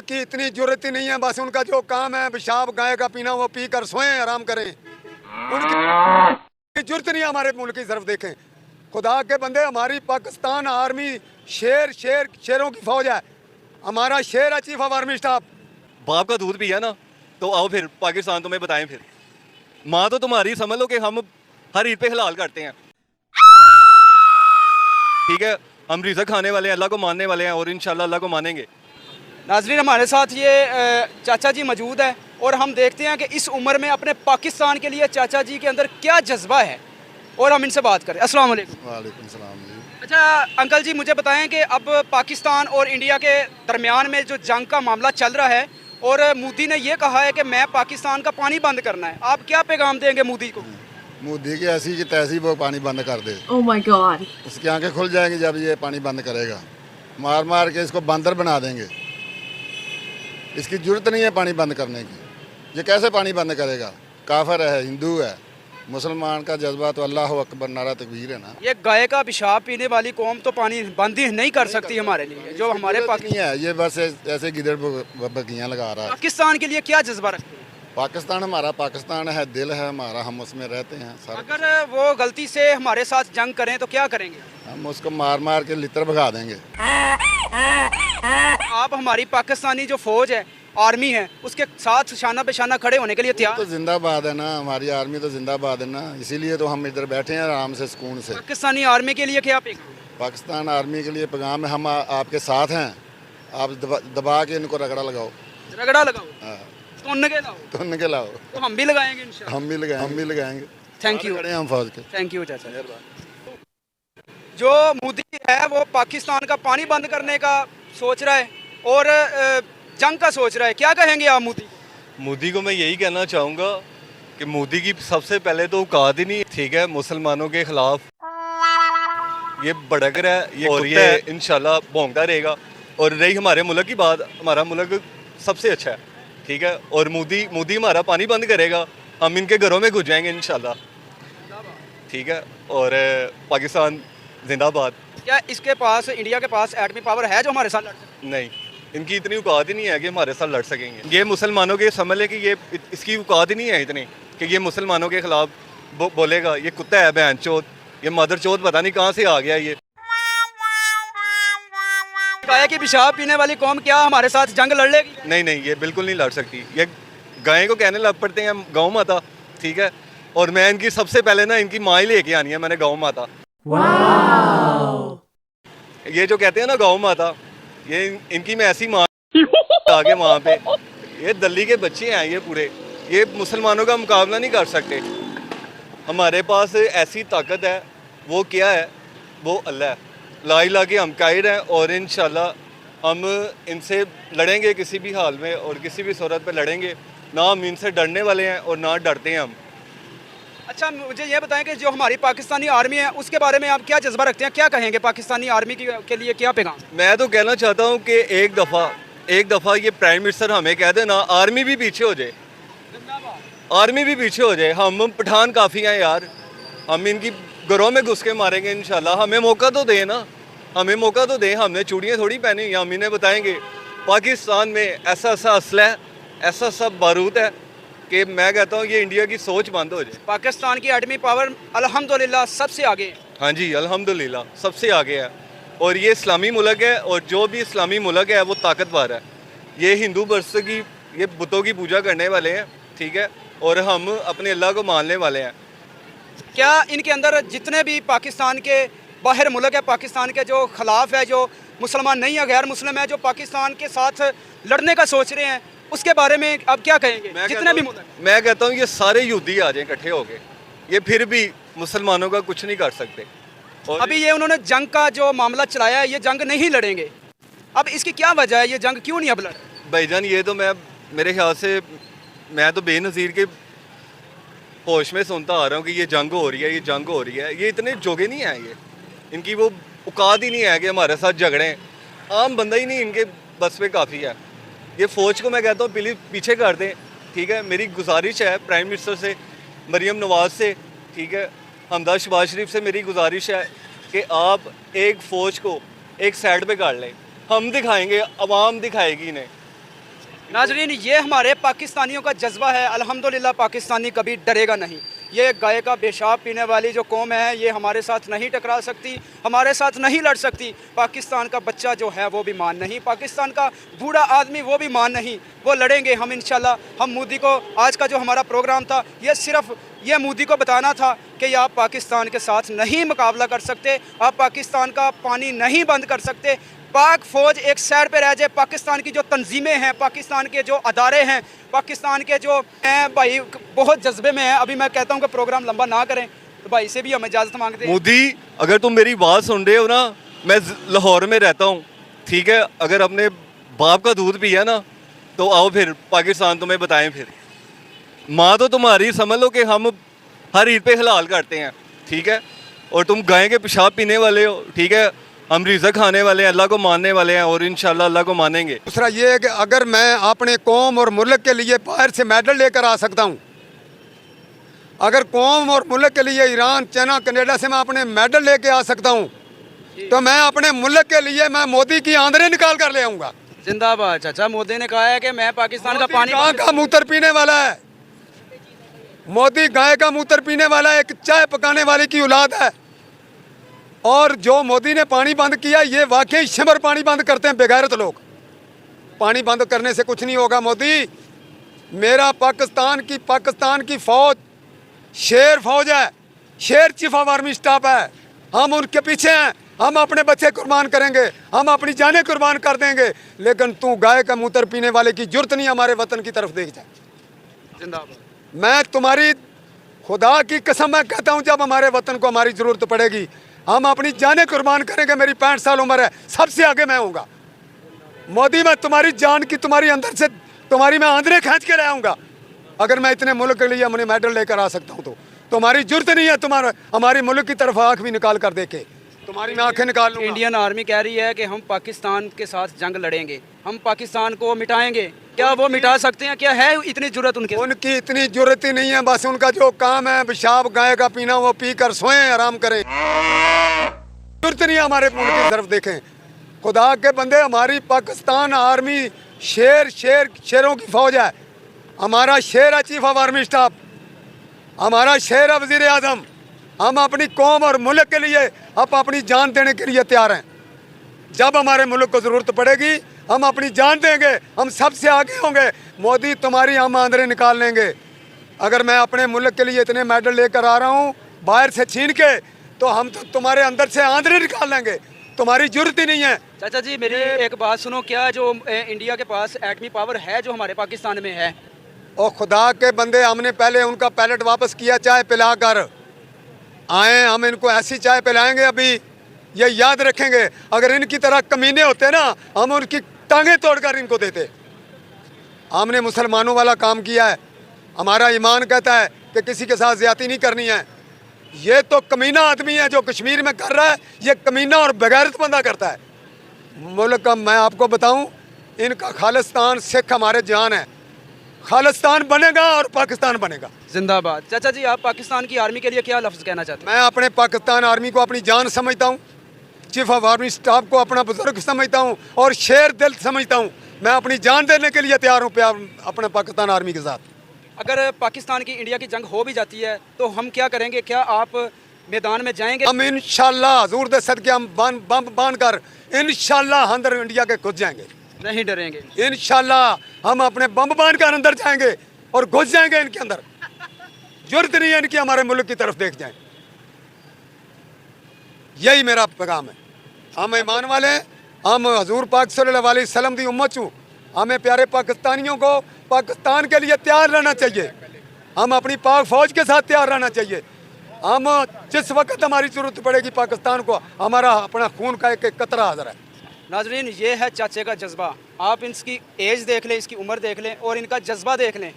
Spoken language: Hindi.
उनकी इतनी जरूरत ही नहीं है, बस उनका जो काम है पेशाब गाय का पीना, वो पी कर सोएं, आराम करें। उनकी जरूरत नहीं है हमारे मुल्क की तरफ देखें। खुदा के बंदे, हमारी पाकिस्तान आर्मी शेरों की फौज है। हमारा शेर है चीफ ऑफ आर्मी स्टाफ। बाप का दूध पिया ना, तो आओ फिर पाकिस्तान तुम्हें बताएं। फिर माँ तो तुम्हारी समझ लो कि हम हर ईद पे हलाल करते हैं, ठीक है। हम रिज़्क खाने वाले हैं, अल्लाह को मानने वाले हैं और इंशाल्लाह अल्लाह को मानेंगे। नाज़रीन, हमारे साथ ये चाचा जी मौजूद है और हम देखते हैं कि इस उम्र में अपने पाकिस्तान के लिए चाचा जी के अंदर क्या जज्बा है, और हम इनसे बात करें। अस्सलाम वालेकुम। वालेकुम सलाम जी। अच्छा अंकल जी, मुझे बताएं कि अब पाकिस्तान और इंडिया के दरमियान में जो जंग का मामला चल रहा है और मोदी ने ये कहा है कि मैं पाकिस्तान का पानी बंद करना है, आप क्या पैगाम देंगे मोदी को? मोदी की ऐसी की तैसी वो पानी बंद कर दे। Oh my God. उसकी आंखें खुल जाएंगी जब ये पानी बंद करेगा। मार मार के इसको बंदर बना देंगे। इसकी जरूरत नहीं है पानी बंद करने की। ये कैसे पानी बंद करेगा? काफिर है, हिंदू है। मुसलमान का जज्बा तो अल्लाह अकबर नारा तकबीर है ना। ये गाय का पेशाब पीने वाली कौम तो पानी बंद ही नहीं कर सकती हमारे लिए, जो हमारे जरूरत नहीं है। ये बस ऐसे गिदड़ बगियाँ लगा रहा है। पाकिस्तान के लिए क्या जज्बा रखते हैं? पाकिस्तान हमारा पाकिस्तान है, दिल है हमारा, हम उसमें रहते हैं सर। अगर वो गलती से हमारे साथ जंग करें तो क्या करेंगे? हम उसको मार मार के लितर भगा देंगे। आप हमारी पाकिस्तानी जो फौज है, आर्मी है, उसके साथ शाना पे शाना खड़े होने के लिए तैयार? तो जिंदाबाद है ना, हमारी आर्मी तो जिंदाबाद है ना, इसीलिए तो हम इधर बैठे हैं आराम से सुकून से। पाकिस्तानी आर्मी के लिए क्या पैगाम? पाकिस्तान आर्मी के लिए पैगाम है, हम आपके साथ हैं। आप दबा के इनको रगड़ा लगाओ। रगड़ा लगाओ, हाँ, तुन्न के लाओ, तुन के लाओ। तो हम भी लगाएंगे इंशाल्लाह। हम भी लगाएंगे। थैंक यू, खड़े हैं हम फौज के। थैंक यू चाचा। जो मोदी है वो पाकिस्तान का पानी बंद करने का सोच रहा है और जंग का सोच रहा है, क्या कहेंगे आप मोदी? मोदी को मैं यही कहना चाहूँगा कि मोदी की सबसे पहले तो औकात ही नहीं, ठीक है, मुसलमानों के खिलाफ ये भड़क रहा है, ये और ये इंशाल्लाह भौंकता रहेगा। और रही हमारे मुल्क की बात, हमारा मुल्क सबसे अच्छा है, ठीक है। और मोदी हमारा पानी बंद करेगा, हम इनके घरों में घुस जाएंगे इंशाल्लाह, ठीक है। और पाकिस्तान जिंदाबाद। क्या इसके पास, इंडिया के पास एटमी पावर है जो हमारे साथ लड़ सके? नहीं, इनकी इतनी औकात ही नहीं है कि हमारे साथ लड़ सकेंगे। ये मुसलमानों के समझ ले कि ये इसकी औकात ही नहीं है इतनी कि ये मुसलमानों के खिलाफ बोलेगा। ये कुत्ता है बहन चोद, ये मदर चोद पता नहीं कहाँ से आ गया ये। गाय की पेशाब पीने वाली कौम क्या हमारे साथ जंग लड़ लेगी? नहीं, ये बिल्कुल नहीं लड़ सकती। ये गाय को कहने लग पड़ते हैं गौ माता, ठीक है। और मैं इनकी सबसे पहले ना इनकी माँ ही लेके आनी है मैंने, गौ माता। ये जो कहते हैं ना गौ माता, ये इनकी मैं ऐसी माँ आगे वहाँ पे, ये दिल्ली के बच्चे हैं ये पूरे, ये मुसलमानों का मुकाबला नहीं कर सकते। हमारे पास ऐसी ताकत है, वो क्या है? वो अल्लाह है। ला इलाहा के हम कायद हैं और इंशाल्लाह हम इनसे लड़ेंगे किसी भी हाल में और किसी भी सूरत पे लड़ेंगे। ना हम इनसे डरने वाले हैं और ना डरते हैं हम। अच्छा मुझे ये बताएं कि जो हमारी पाकिस्तानी आर्मी है उसके बारे में आप क्या जज्बा रखते हैं, क्या कहेंगे पाकिस्तानी आर्मी के लिए क्या पैगाम? मैं तो कहना चाहता हूँ कि एक दफ़ा ये प्राइम मिनिस्टर हमें कह देना आर्मी भी पीछे हो जाए, आर्मी भी पीछे हो जाए। हम पठान काफ़ी हैं यार, हम इनकी घरों में घुस के मारेंगे इंशाल्लाह। हमें मौका तो दें ना, हमें मौका तो दें। हमने चूड़ियाँ थोड़ी पहनी हुई, हम इन्हें बताएंगे पाकिस्तान में ऐसा असला है, ऐसा सब बारूद है कि मैं कहता हूँ ये इंडिया की सोच बंद हो जाए। पाकिस्तान की एटमी पावर अल्हम्दुलिल्लाह सबसे आगे है। हाँ जी, अल्हम्दुलिल्लाह सबसे आगे है। और ये इस्लामी मुल्क है और जो भी इस्लामी मुल्क है वो ताकतवर है। ये हिंदू वर्ष की, ये बुतों की पूजा करने वाले हैं, ठीक है। और हम अपने अल्लाह को मानने वाले हैं। क्या इनके अंदर जितने भी पाकिस्तान के बाहर मुल्क है, पाकिस्तान के जो खिलाफ है, जो मुसलमान नहीं है, गैर मुस्लिम है, जो पाकिस्तान के साथ लड़ने का सोच रहे हैं, उसके बारे में अब क्या कहेंगे? जितने भी मुल्क, मैं कहता हूँ ये सारे यहूदी आ जाएं इकट्ठे होके, ये फिर भी मुसलमानों का कुछ नहीं कर सकते। और अभी ये उन्होंने जंग का जो मामला चलाया है, ये जंग नहीं लड़ेंगे। अब इसकी क्या वजह है, ये जंग क्यों नहीं अब लड़? भाईजान ये तो मैं, मेरे ख्याल से मैं तो बेनज़ीर के होश में सुनता आ रहा हूँ कि ये जंग हो रही है, ये जंग हो रही है। ये इतने जोगे नहीं हैं, ये इनकी वो औकात ही नहीं है कि हमारे साथ झगड़ें। आम बंदा ही नहीं इनके बस पे काफ़ी है। ये फ़ौज को मैं कहता हूँ पीछे कर दें, ठीक है। मेरी गुजारिश है प्राइम मिनिस्टर से, मरीम नवाज़ से, ठीक है, हमदा शहबाज शरीफ से मेरी गुजारिश है कि आप एक फ़ौज को एक साइड पे कर लें। हम दिखाएंगे, अवाम दिखाएगी इन्हें नाजरीन, ये हमारे पाकिस्तानियों का जज्बा है। अल्हम्दुलिल्लाह पाकिस्तानी कभी डरेगा नहीं। ये गाय का पेशाब पीने वाली जो कौम है ये हमारे साथ नहीं टकरा सकती, हमारे साथ नहीं लड़ सकती। पाकिस्तान का बच्चा जो है वो भी मान नहीं, पाकिस्तान का बूढ़ा आदमी वो भी मान नहीं। वो लड़ेंगे हम इंशाल्लाह। हम मोदी को, आज का जो हमारा प्रोग्राम था ये सिर्फ ये मोदी को बताना था कि आप पाकिस्तान के साथ नहीं मुकाबला कर सकते, आप पाकिस्तान का पानी नहीं बंद कर सकते। पाक फ़ौज एक साइड पे रह जाए, पाकिस्तान की जो तंजीमें हैं, पाकिस्तान के जो अदारे हैं, पाकिस्तान के जो हैं भाई बहुत जज्बे में हैं। अभी मैं कहता हूँ कि प्रोग्राम लंबा ना करें, तो भाई से भी हम इजाज़त मांगते हैं। मोदी, अगर तुम मेरी बात सुन रहे हो ना, मैं लाहौर में रहता हूँ, ठीक है? अगर अपने बाप का दूध पिया ना तो आओ फिर पाकिस्तान तुम्हें बताएं। फिर माँ तो तुम्हारी समझ लो कि हम हर ईद पे हलाल करते हैं, ठीक है? और तुम गाय के पेशाब पीने वाले हो, ठीक है? हम रिज़्क़ खाने वाले हैं, अल्लाह को मानने वाले हैं और इंशाल्लाह अल्लाह को मानेंगे। दूसरा ये है कि अगर मैं अपने कौम और मुल्क के लिए बाहर से मेडल लेकर आ सकता हूँ, अगर कौम और मुल्क के लिए ईरान, चाइना, कनाडा से मैं अपने मेडल लेके आ सकता हूँ, तो मैं अपने मुल्क के लिए मैं मोदी की आंदरें निकाल कर ले आऊँगा। जिंदाबाद। चाचा, मोदी ने कहा है कि मैं पाकिस्तान का पानी गाय का मूत्र पीने वाला है, मोदी गाय का मूत्र पीने वाला है, एक चाय पकाने वाले की औलाद है। और जो मोदी ने पानी बंद किया, ये वाकई शिमर पानी बंद करते हैं बेगैरत लोग। पानी बंद करने से कुछ नहीं होगा मोदी। मेरा पाकिस्तान की फौज शेर फौज है, शेर चीफ ऑफ आर्मी स्टाफ है। हम उनके पीछे हैं, हम अपने बच्चे कुर्बान करेंगे, हम अपनी जानें कुर्बान कर देंगे। लेकिन तू गाय का मूत्र पीने वाले की जुर्त नहीं हमारे वतन की तरफ देख जाए। जिंदाबाद। मैं तुम्हारी खुदा की कसम मैं कहता हूँ, जब हमारे वतन को हमारी ज़रूरत पड़ेगी हम अपनी जानें कुर्बान करेंगे। मेरी 65 साल उम्र है, सबसे आगे मैं होऊंगा। मोदी, मैं तुम्हारी जान की, तुम्हारी अंदर से तुम्हारी मैं आंदरें खींच के ले आऊँगा। अगर मैं इतने मुल्क के लिए अपने मेडल लेकर आ सकता हूँ तो तुम्हारी जुर्त नहीं है तुम्हारा हमारे मुल्क की तरफ आँख भी निकाल कर देखे, तुम्हारी मैं आंखें निकाल लूँगा। इंडियन आर्मी कह रही है कि हम पाकिस्तान के साथ जंग लड़ेंगे, हम पाकिस्तान को मिटाएंगे। क्या वो मिटा सकते हैं? क्या है इतनी जुर्रत उनके? उनकी इतनी जुर्रत ही नहीं है। बस उनका जो काम है पेशाब गाय का पीना, वो पी कर सोएं, आराम करें। जुर्रत नहीं है हमारे मुल्क की तरफ देखें। खुदा के बंदे, हमारी पाकिस्तान आर्मी शेरों की फौज है। हमारा शेर है चीफ ऑफ आर्मी स्टाफ, हमारा शेर है वजीर आजम। हम अपनी कौम और मुल्क के लिए अब अपनी जान देने के लिए तैयार हैं। जब हमारे मुल्क को ज़रूरत पड़ेगी हम अपनी जान देंगे, हम सबसे आगे होंगे। मोदी, तुम्हारी हम आंदरें निकाल लेंगे। अगर मैं अपने मुल्क के लिए इतने मेडल लेकर आ रहा हूँ बाहर से छीन के, तो हम तो तुम्हारे अंदर से आंदरें निकाल लेंगे। तुम्हारी जरूरत ही नहीं है। चाचा जी, मेरी एक बात सुनो, क्या जो इंडिया के पास एटमी पावर है जो हमारे पाकिस्तान में है? और खुदा के बंदे, हमने पहले उनका पैलेट वापस किया, चाय पिलाकर आए। हम इनको ऐसी चाय पिलाएंगे अभी ये याद रखेंगे। अगर इनकी तरह कमीने होते ना, हम उनकी टांगें तोड़कर इनको देते। हमने मुसलमानों वाला काम किया है। हमारा ईमान कहता है कि किसी के साथ ज्यादती नहीं करनी है। ये तो कमीना आदमी है जो कश्मीर में कर रहा है, ये कमीना और बेगैरत बंदा करता है। मुल्क का मैं आपको बताऊं, इनका खालिस्तान सिख हमारे जान है। खालिस्तान बनेगा और पाकिस्तान बनेगा। जिंदाबाद। चाचा जी, आप पाकिस्तान की आर्मी के लिए क्या लफ्ज़ कहना चाहते हैं? मैं अपने पाकिस्तान आर्मी को अपनी जान समझता हूँ, चीफ ऑफ आर्मी स्टाफ को अपना बुजुर्ग समझता हूँ और शेर दिल समझता हूँ। मैं अपनी जान देने के लिए तैयार हूँ अपने पाकिस्तान आर्मी के साथ। अगर पाकिस्तान की इंडिया की जंग हो भी जाती है तो हम क्या करेंगे? क्या आप मैदान में जाएंगे? हम इंशाल्लाह हजूर दे सदके हम बम बांध कर इंशाल्लाह अंदर इंडिया के घुस जाएंगे। नहीं डरेंगे इंशाल्लाह हम अपने बम बांध कर अंदर जाएंगे और घुस जाएंगे इनके अंदर। जरूरत नहीं है इनकी हमारे मुल्क की तरफ देख जाएं। यही मेरा पैगाम है। हम ईमान वाले हैं, हम हजूर पाक सल्लल्लाहु अलैहि वसल्लम की उम्मत हूँ। हमें प्यारे पाकिस्तानियों को पाकिस्तान के लिए तैयार रहना चाहिए। हम अपनी पाक फौज के साथ तैयार रहना चाहिए। हम जिस वक्त हमारी जरूरत पड़ेगी पाकिस्तान को, हमारा अपना खून का एक कतरा हाजिर है। नाजरीन, ये है चाचे का जज्बा। आप इसकी एज देख लें, इसकी उम्र देख लें और इनका जज्बा देख लें।